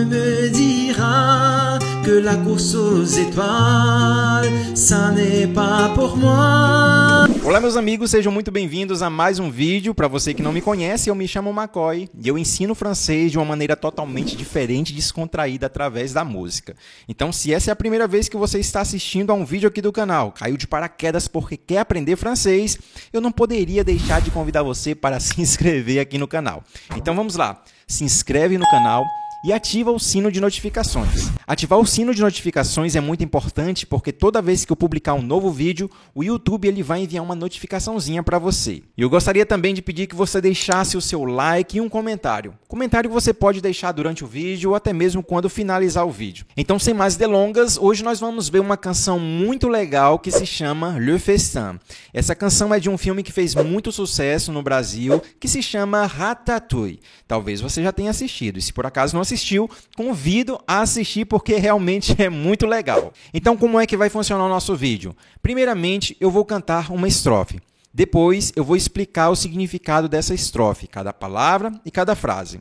me dira que la course aux étoiles, ça n'est pas pour moi. Olá meus amigos, sejam muito bem-vindos a mais um vídeo. Para você que não me conhece, eu me chamo McCoy e eu ensino francês de uma maneira totalmente diferente e descontraída através da música. Então, se essa é a primeira vez que você está assistindo a um vídeo aqui do canal, caiu de paraquedas porque quer aprender francês, eu não poderia deixar de convidar você para se inscrever aqui no canal. Então vamos lá, se inscreve no canal e ativa o sino de notificações. Ativar o sino de notificações é muito importante porque toda vez que eu publicar um novo vídeo, o YouTube ele vai enviar uma notificaçãozinha para você. E eu gostaria também de pedir que você deixasse o seu like e um comentário. Comentário que você pode deixar durante o vídeo ou até mesmo quando finalizar o vídeo. Então, sem mais delongas, hoje nós vamos ver uma canção muito legal que se chama Le Festin. Essa canção é de um filme que fez muito sucesso no Brasil, que se chama Ratatouille. Talvez você já tenha assistido, e se por acaso não assistiu, convido a assistir porque realmente é muito legal. Então, como é que vai funcionar o nosso vídeo? Primeiramente, eu vou cantar uma estrofe. Depois, eu vou explicar o significado dessa estrofe, cada palavra e cada frase.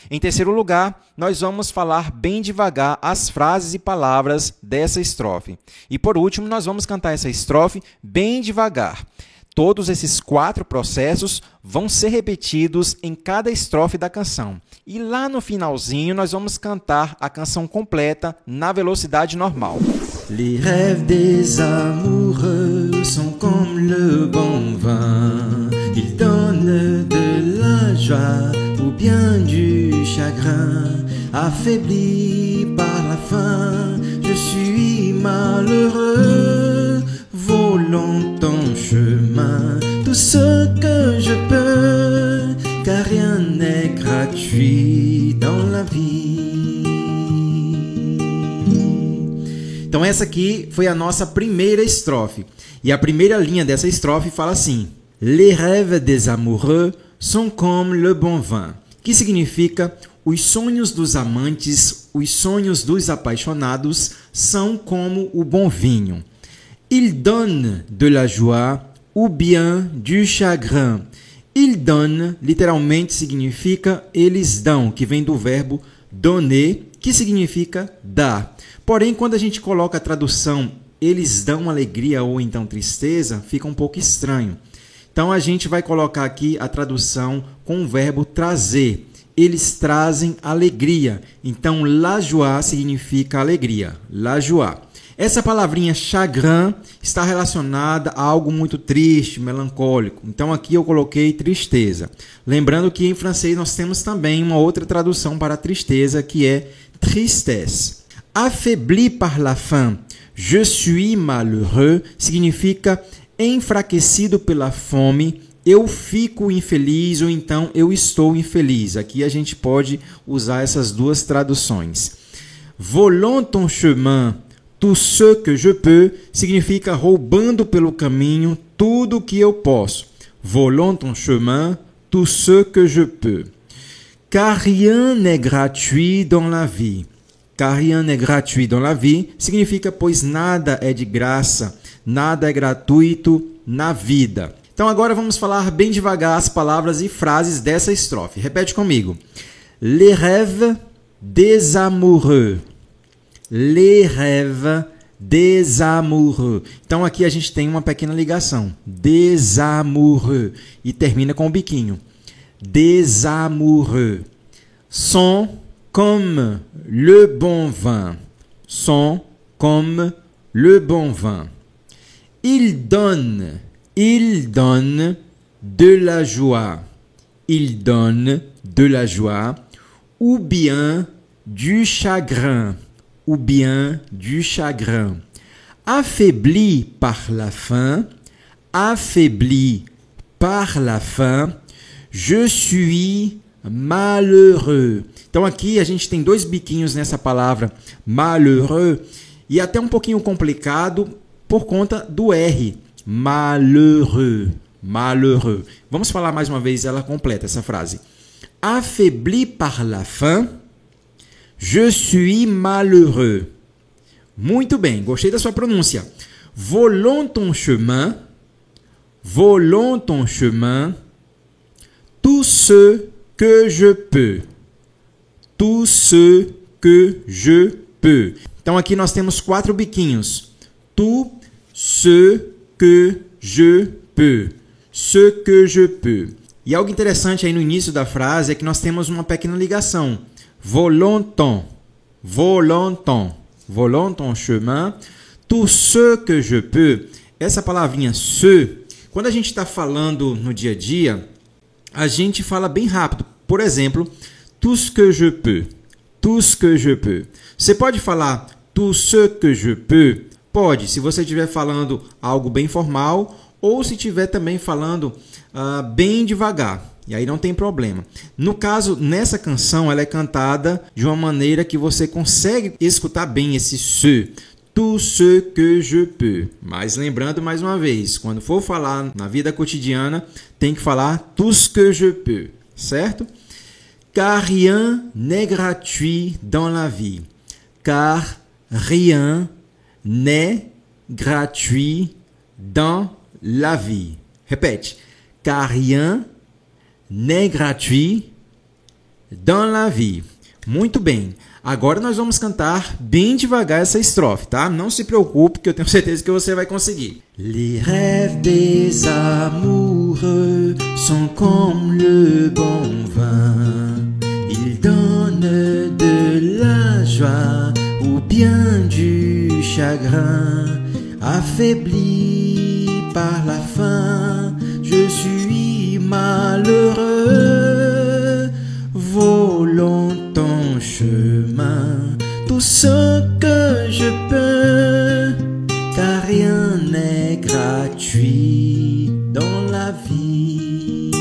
Em terceiro lugar, nós vamos falar bem devagar as frases e palavras dessa estrofe. E por último, nós vamos cantar essa estrofe bem devagar. Todos esses 4 processos vão ser repetidos em cada estrofe da canção. E lá no finalzinho, nós vamos cantar a canção completa na velocidade normal. Les rêves des amoureux sont comme le bon vin. Ils donnent de la joie ou bien du chagrin. Affaibli par la faim, je suis malheureux. Volant ton chemin, tout ce que je peux, car rien n'est gratuit dans la vie. Então essa aqui foi a nossa primeira estrofe. E a primeira linha dessa estrofe fala assim: Les rêves des amoureux sont comme le bon vin. Que significa: os sonhos dos amantes, os sonhos dos apaixonados são como o bom vinho. Il donne de la joie ou bien du chagrin. Il donne, literalmente significa eles dão, que vem do verbo donner, que significa dar. Porém, quando a gente coloca a tradução eles dão alegria ou então tristeza, fica um pouco estranho. Então, a gente vai colocar aqui a tradução com o verbo trazer. Eles trazem alegria. Então, la joie significa alegria. La joie. Essa palavrinha chagrin está relacionada a algo muito triste, melancólico. Então, aqui eu coloquei tristeza. Lembrando que em francês nós temos também uma outra tradução para tristeza, que é tristesse. Affaibli par la faim, je suis malheureux, significa enfraquecido pela fome, eu fico infeliz ou então eu estou infeliz. Aqui a gente pode usar essas duas traduções. Volant ton chemin, tout ce que je peux, significa roubando pelo caminho tudo o que eu posso. Volant ton chemin, tout ce que je peux. Car rien n'est gratuit dans la vie. Car rien n'est gratuit dans la vie significa pois nada é de graça, nada é gratuito na vida. Então agora vamos falar bem devagar as palavras e frases dessa estrofe. Repete comigo. Les rêves des amoureux. Les rêves des amoureux. Então aqui a gente tem uma pequena ligação. Des amoureux. E termina com o biquinho. Des amoureux. Sont comme le bon vin. Sont comme le bon vin. Ils donnent de la joie. Ils donnent de la joie ou bien du chagrin. Ou bien du chagrin. Affaibli par la faim, affaibli par la faim, je suis malheureux. Então aqui a gente tem 2 biquinhos nessa palavra malheureux e até um pouquinho complicado por conta do R. Malheureux, malheureux. Vamos falar mais uma vez ela completa, essa frase. Affaibli par la faim, je suis malheureux. Muito bem, gostei da sua pronúncia. Volant ton chemin, tout ce que je peux. Tout ce que je peux. Então aqui nós temos 4 biquinhos. Tout ce que je peux. Ce que je peux. E algo interessante aí no início da frase é que nós temos uma pequena ligação. Volons-nous. Volons-nous. Volons en chemin. Tout ce que je peux. Essa palavrinha ce, quando a gente está falando no dia a dia, a gente fala bem rápido. Por exemplo, tout ce que je peux. Tout ce que je peux. Você pode falar tout ce que je peux? Pode, se você estiver falando algo bem formal ou se estiver também falando bem devagar. E aí não tem problema. No caso, nessa canção, ela é cantada de uma maneira que você consegue escutar bem esse ce. Tout ce que je peux. Mas lembrando mais uma vez, quando for falar na vida cotidiana, tem que falar tout ce que je peux, certo? Car rien n'est gratuit dans la vie. Car rien n'est gratuit dans la vie. Répète. Car rien n'est gratuit dans la vie. Muito bem. Agora nós vamos cantar bem devagar essa estrofe, tá? Não se preocupe, que eu tenho certeza que você vai conseguir. Les rêves des amoureux sont comme le bon vin. Ils donnent de la joie ou bien du chagrin. Affaibli par la faim, je suis malheureux. Volons ton chemin, tout ce que je peux, car rien n'est gratuit dans la vie.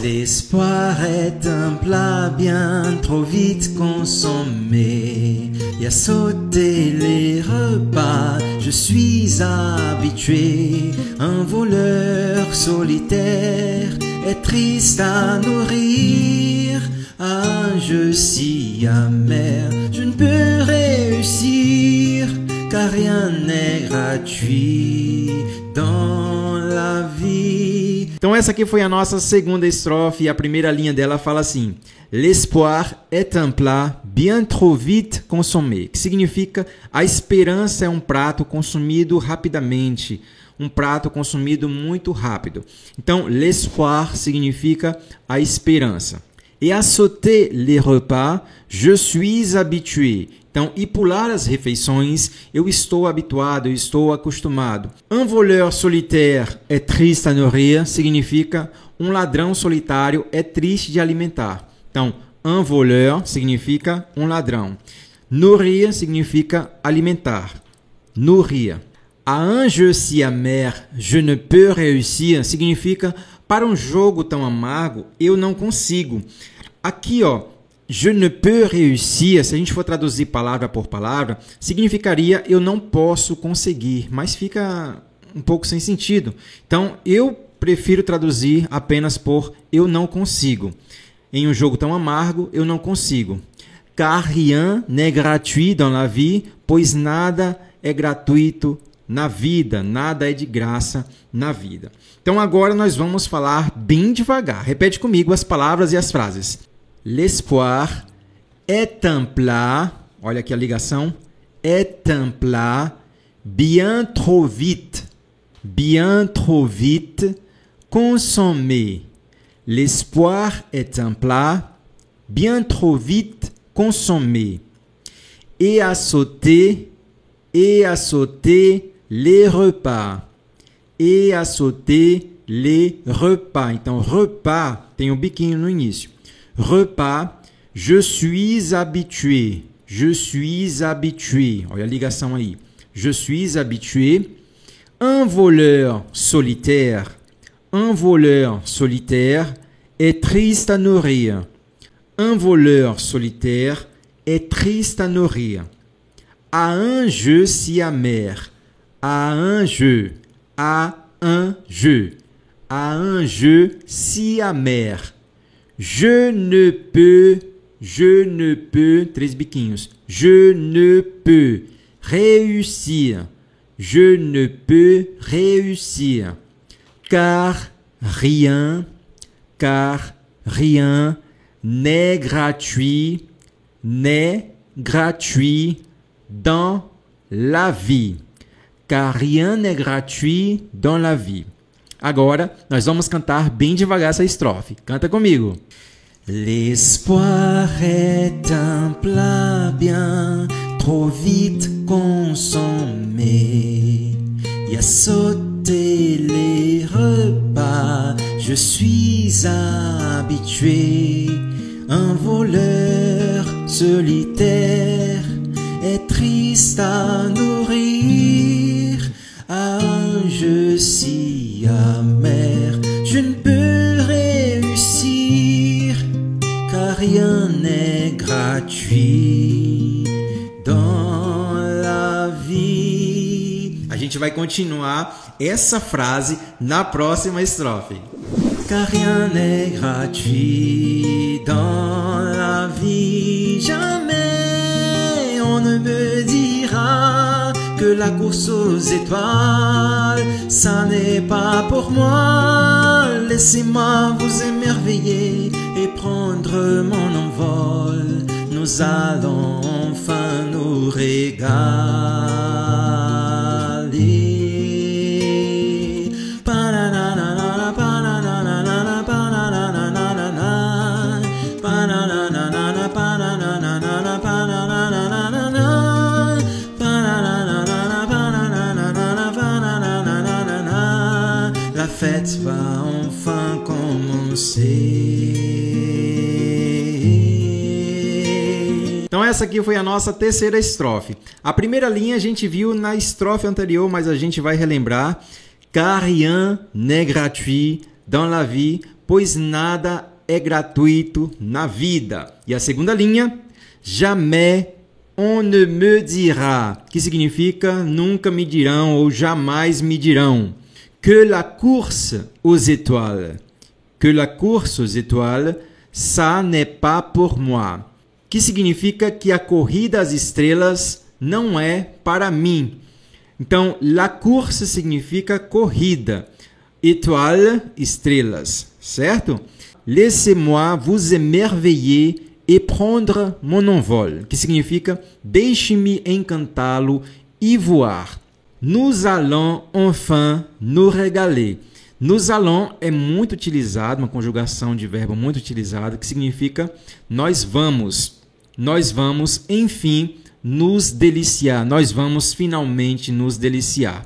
L'espoir est un plat bien trop vite consommé. Et à sauter les repas, je suis habitué. Un voleur solitaire est triste à nourrir. Un jeu si amer, je ne peux réussir, car rien n'est gratuit dans la vie. Então essa aqui foi a nossa segunda estrofe e a primeira linha dela fala assim: L'espoir est un plat bien trop vite consommé, que significa a esperança é um prato consumido rapidamente, um prato consumido muito rápido. Então, l'espoir significa a esperança. Et à sauter les repas, je suis habitué. Então, e pular as refeições, eu estou habituado, eu estou acostumado. Un voleur solitaire est triste à nourrir, significa um ladrão solitário é triste de alimentar. Então, un voleur significa um ladrão. Nourrir significa alimentar. Nourrir. À un jeu si amer, je ne peux réussir, significa para um jogo tão amargo, eu não consigo. Aqui, ó, je ne peux réussir, se a gente for traduzir palavra por palavra, significaria eu não posso conseguir, mas fica um pouco sem sentido. Então, eu prefiro traduzir apenas por eu não consigo. Em um jogo tão amargo, eu não consigo. Car rien n'est gratuit dans la vie, pois nada é gratuito na vida, nada é de graça na vida. Então agora nós vamos falar bem devagar. Repete comigo as palavras e as frases. L'espoir est un plat, olha aqui a ligação, est un plat bien trop vite consommé. L'espoir est un plat bien trop vite consommé. Et à sauter les repas. Et à sauter les repas. Então, repas tem um biquinho no início. Repas, je suis habitué. Je suis habitué. Olha a ligação aí. Je suis habitué. Un voleur solitaire est triste à nourrir. Un voleur solitaire est triste à nourrir. À un jeu si amer. À un jeu si amer. Je ne peux, três biquinhos. Je ne peux réussir. Je ne peux réussir. Car rien n'est gratuit dans la vie. Car rien n'est gratuit dans la vie. Agora, nós vamos cantar bem devagar essa estrofe. Canta comigo. L'espoir est un plat bien trop vite consommé. Y a sauté les repas, je suis habitué. Un voleur solitaire est triste à nourrir. Un jeu si amer, je ne peux réussir, car rien n'est gratuit dans la vie. A gente vai continuar essa frase na próxima estrofe. Car rien n'est gratuit dans la vie. Jamais on ne me dira que la course aux étoiles, ça n'est pas pour moi. Laissez-moi vous émerveiller et prendre mon envol. Nous allons enfin nous régaler. La fête va enfin commencer. Então essa aqui foi a nossa terceira estrofe. A primeira linha a gente viu na estrofe anterior, mas a gente vai relembrar. Car rien n'est gratuit dans la vie, pois nada é gratuito na vida. E a segunda linha, jamais on ne me dira, que significa nunca me dirão ou jamais me dirão. Que la course aux étoiles, ça n'est pas pour moi, que significa que a corrida às estrelas não é para mim. Então, la course significa corrida, étoile, estrelas, certo? Laissez-moi vous émerveiller et prendre mon envol, que significa deixe-me encantá-lo e voar. Nous allons enfin nous régaler. Nous allons é muito utilizado, uma conjugação de verbo muito utilizada, que significa nós vamos, enfim, nos deliciar. Nós vamos finalmente nos deliciar.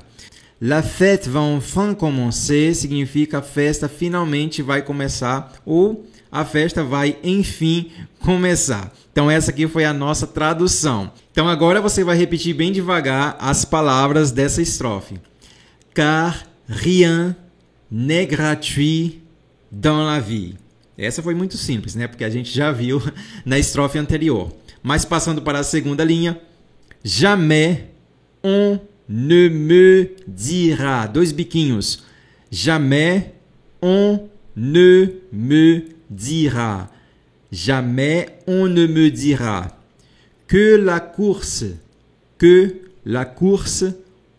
La fête va enfin commencer significa a festa finalmente vai começar ou a festa vai enfim começar. Então essa aqui foi a nossa tradução. Então agora você vai repetir bem devagar as palavras dessa estrofe. Car rien n'est gratuit dans la vie. Essa foi muito simples, né? Porque a gente já viu na estrofe anterior. Mas passando para a segunda linha. Jamais on ne me dira. Dois biquinhos. Jamais on ne me dira. Jamais on ne me dira que la course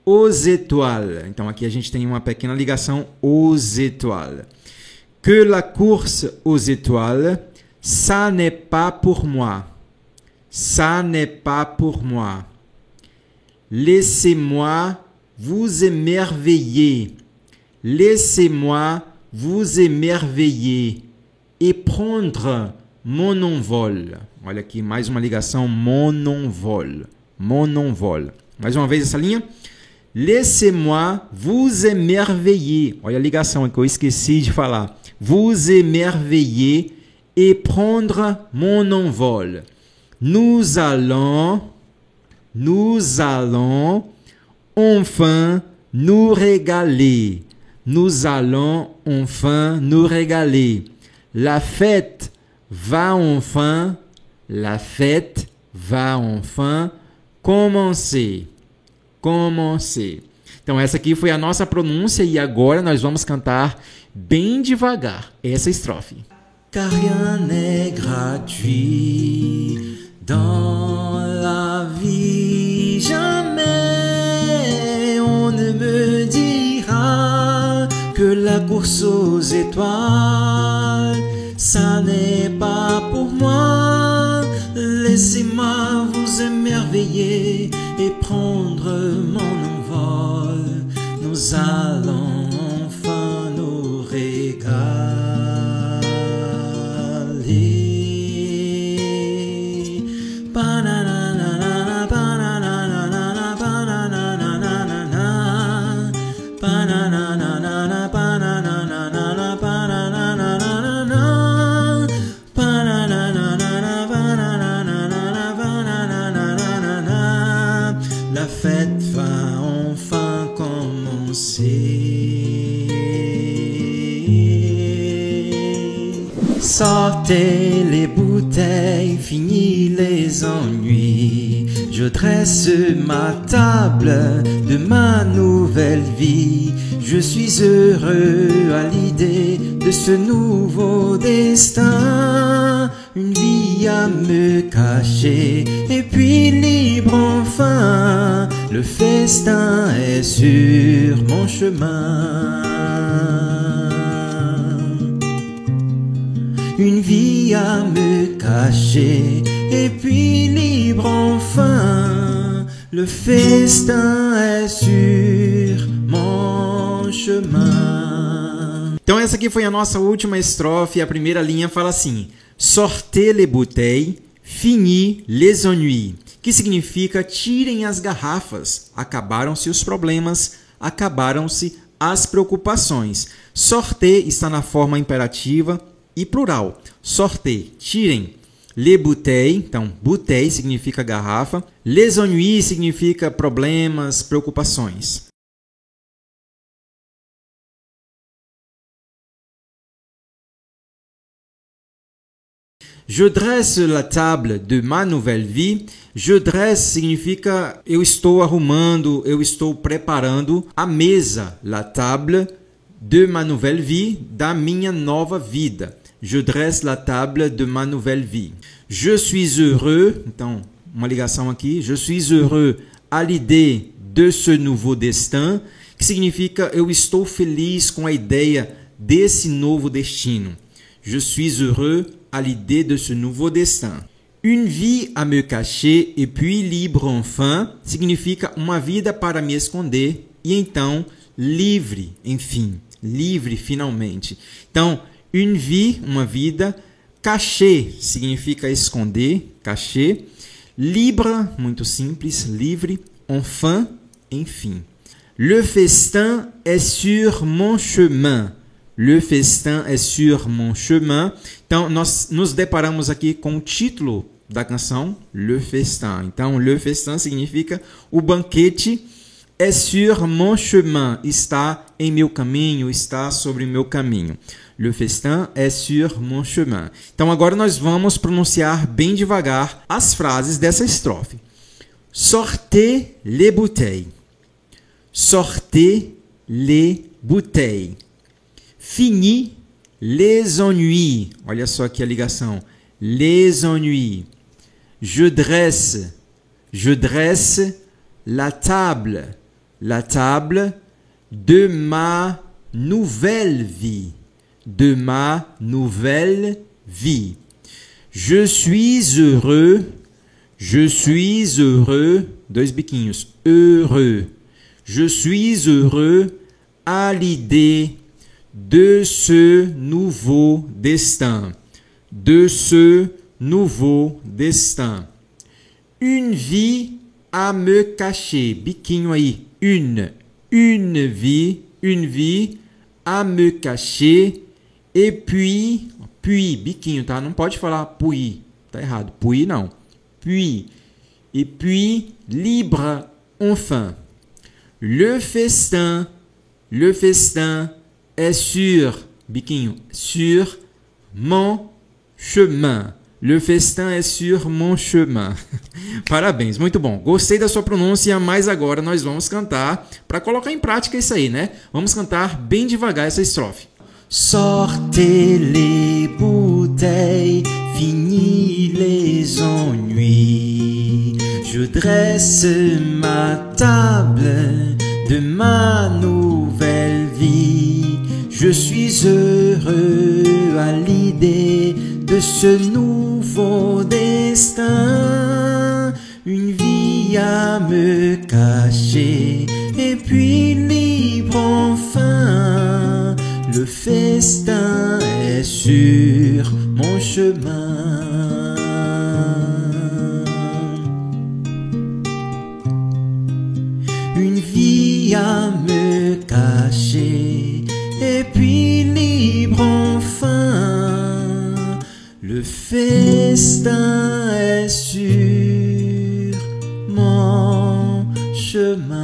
aux étoiles. Então aqui a gente tem uma pequena ligação aux étoiles. Que la course aux étoiles, ça n'est pas pour moi. Ça n'est pas pour moi. Laissez-moi vous émerveiller. Laissez-moi vous émerveiller et prendre mon envol. Olha aqui, mais uma ligação, mon envol. Mon envol. Mais uma vez essa linha. Laissez-moi vous émerveiller. Olha a ligação que eu esqueci de falar. Vous émerveiller et prendre mon envol. Nous allons enfin nous régaler. Nous allons enfin nous régaler. La fête va enfin commencer. Então essa aqui foi a nossa pronúncia e agora nós vamos cantar bem devagar essa estrofe. Car rien n'est gratuit dans la vie. Jamais on ne me dira que la course aux étoiles, ça n'est pas pour pour moi. Laissez-moi vous émerveiller et prendre mon envol. Nous allons enfin nous régaler. Bananana, bananana, bananana, bananana, bananana, bananana, bananana. La fête va enfin commencer. Sortez les bouteilles, finis les ennuis. Je dresse ma table de ma nouvelle vie. Je suis heureux à l'idée de ce nouveau destin. Une vie à me cacher et puis libre enfin. Le festin est sur mon chemin. Une vie à me cacher et puis libre enfin. Le festin est sur mon chemin. Então essa aqui foi a nossa última estrofe. A primeira linha fala assim: Sortez les bouteilles, finis les ennuis. Que significa tirem as garrafas. Acabaram-se os problemas, acabaram-se as preocupações. Sortez está na forma imperativa e plural. Sortez, tirem. Les bouteilles, então bouteille significa garrafa. Les ennuis significa problemas, preocupações. Je dresse la table de ma nouvelle vie. Je dresse significa eu estou arrumando, eu estou preparando a mesa. La table de ma nouvelle vie, da minha nova vida. Je dresse la table de ma nouvelle vie. Je suis heureux, então uma ligação aqui. Je suis heureux à l'idée de ce nouveau destin, que significa eu estou feliz com a ideia desse novo destino. Je suis heureux à l'idée de ce nouveau destin. Une vie à me cacher et puis libre enfin significa uma vida para me esconder e então livre, enfim, livre finalmente. Então, une vie, uma vida, cacher significa esconder, cacher, libre, muito simples, livre, enfin, enfim. Le festin est sur mon chemin. Le festin est sur mon chemin. Então, nós nos deparamos aqui com o título da canção, Le Festin. Então, Le Festin significa o banquete est sur mon chemin. Está em meu caminho, está sobre meu caminho. Le festin est sur mon chemin. Então, agora nós vamos pronunciar bem devagar as frases dessa estrofe. Sortez les bouteilles. Sortez les bouteilles. Finis les ennuis. Olha só aqui a ligação. Les ennuis. Je dresse la table de ma nouvelle vie. De ma nouvelle vie. Je suis heureux, dois biquinhos, heureux. Je suis heureux à l'idée de ce nouveau destin. De ce nouveau destin. Une vie à me cacher. Biquinho aí. Une vie à me cacher. Et puis, biquinho, tá? Não pode falar puis. Tá errado. Puis não. Puis. Et puis, libre, enfin. Le festin est sur, biquinho, sur mon chemin. Le festin est sur mon chemin. Parabéns, muito bom. Gostei da sua pronúncia, mas agora nós vamos cantar para colocar em prática isso aí, né? Vamos cantar bem devagar essa estrofe. Sortez les bouteilles, finis les ennuis. Je dresse ma table de ma nouvelle vie. Je suis heureux à l'idée de ce nouveau nouveau destin, une vie à me cacher, et puis libre enfin. Le festin est sur mon chemin. Une vie à me cacher, et puis libre enfin. Le festin est sur mon chemin.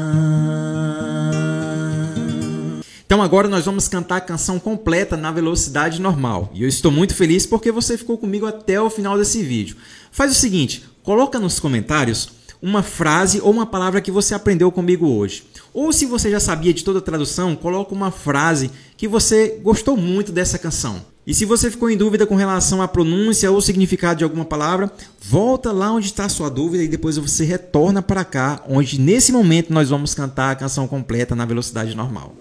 Então agora nós vamos cantar a canção completa na velocidade normal. E eu estou muito feliz porque você ficou comigo até o final desse vídeo. Faz o seguinte, coloca nos comentários uma frase ou uma palavra que você aprendeu comigo hoje. Ou se você já sabia de toda a tradução, coloca uma frase que você gostou muito dessa canção. E se você ficou em dúvida com relação à pronúncia ou significado de alguma palavra, volta lá onde está a sua dúvida e depois você retorna para cá, onde nesse momento nós vamos cantar a canção completa na velocidade normal.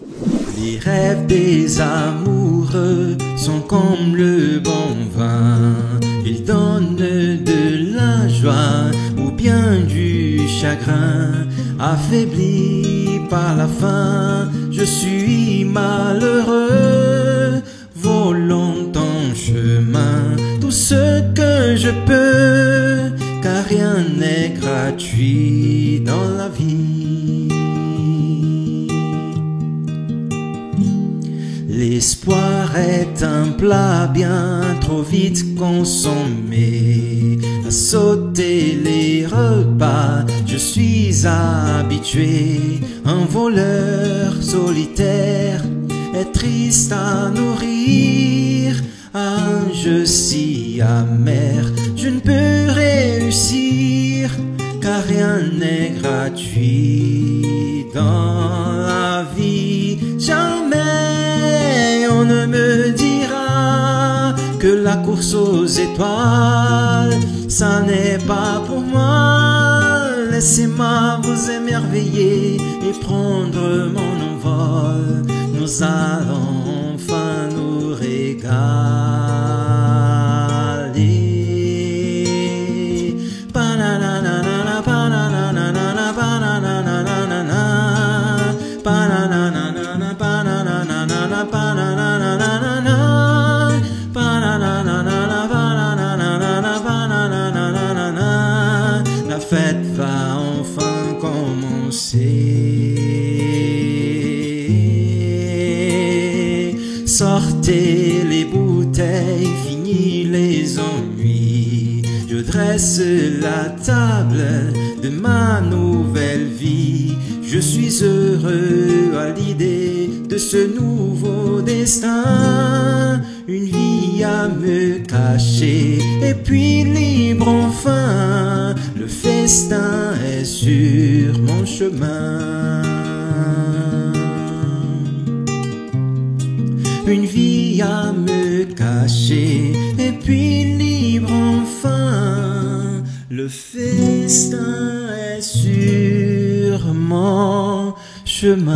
Les rêves des amoureux sont comme le bon vin. Ils donnent de la joie ou bien du chagrin. Affaibli par la faim, je suis malheureux. Volons ton chemin, tout ce que je peux, car rien n'est gratuit dans la vie. L'espoir est un plat bien trop vite consommé. À sauter les repas, je suis habitué. Un voleur solitaire est triste à nourrir. Un jeu si amer, je ne peux réussir, car rien n'est gratuit dans la vie. Jamais on ne me dira que la course aux étoiles, ça n'est pas pour moi. Laissez-moi vous émerveiller et prendre mon envol. Nous allons enfin nous régaler. Bananana, bananana, bananana, bananana, bananana, bananana, bananana. La fête va enfin commencer. Sortez les bouteilles, fini les ennuis. Je dresse la table de ma nouvelle vie. Je suis heureux à l'idée de ce nouveau destin. Une vie à me cacher, et puis libre enfin. Le festin est sur mon chemin. Une vie à me cacher, et puis libre enfin. Le festin est sur mon chemin.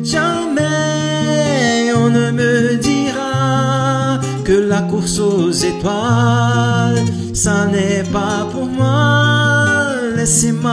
Jamais on ne me dira que la course aux étoiles, ça n'est pas pour moi. Laissez-moi